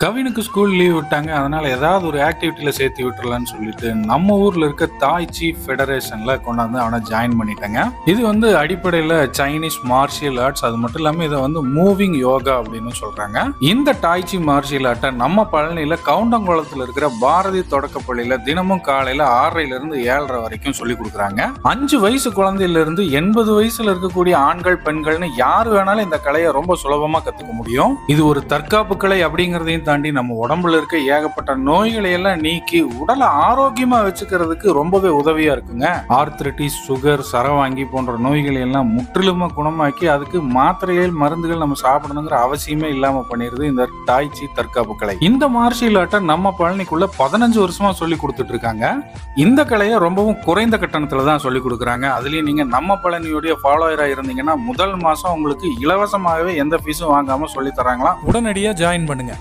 கவினுக்கு school leave விட்டாங்க. அதனால ஏதாவது ஒரு ஆக்டிவிட்டில சேர்த்து விட்டுறலான்னு சொல்லிட்டு, நம்ம ஊர்ல இருக்க தாய் சி ஃபெடரேஷன்ல கொண்டாந்து அவன ஜாயின் பண்ணிட்டேங்க. இது வந்து அடிப்படையில சைனீஸ் மார்ஷியல் ஆர்ட்ஸ். அது மட்டும் இல்லாம இதை வந்து மூவிங் யோகா அப்படின்னு சொல்றாங்க. இந்த டாய்ச்சி மார்ஷியல் ஆர்ட்டை நம்ம பழனியில கவுண்டங்குளத்துல இருக்கிற பாரதி தொடக்கப்பள்ளியில தினமும் காலையில 6:30 இருந்து 7:30 வரைக்கும் சொல்லி கொடுக்குறாங்க. 5 வயசு குழந்தையில இருந்து 80 வயசுல இருக்கக்கூடிய ஆண்கள் பெண்கள்னு யாரு வேணாலும் இந்த கலையை ரொம்ப சுலபமா கத்துக்க முடியும். இது ஒரு தற்காப்பு கலை அப்படிங்கறதையும் தாண்டி நம்ம உடம்புல இருக்க ஏகப்பட்ட நோய்களை எல்லாம் நீக்கி உடலை ஆரோக்கியமா வச்சுக்கிறதுக்கு ரொம்பவே உதவியா இருக்குங்க. ஆர்த்ரைட்டிஸ், சுகர், சரவாங்கி போன்ற நோய்களை எல்லாம் முற்றிலுமா குணமாக்கி அதுக்கு மாத்திரைகள், மருந்துகள் நம்ம சாப்பிடணுங்கிற அவசியமே இல்லாம பண்ணிருது இந்த டாய்ச்சி தற்காப்பு கலை. இந்த மார்ஷியல் ஆர்ட்டை நம்ம பழனிக்குள்ள 15 வருஷமா சொல்லி கொடுத்துட்டு இருக்காங்க. இந்த கலையை ரொம்பவும் குறைந்த கட்டணத்துல தான் சொல்லி கொடுக்குறாங்க. அதுலயும் நீங்க நம்ம பழனியுடைய ஃபாலோயரா இருந்தீங்கன்னா முதல் மாசம் உங்களுக்கு இலவசமாகவே எந்த ஃபீஸும் வாங்காம சொல்லி தராங்களா. உடனடியா ஜாயின் பண்ணுங்க.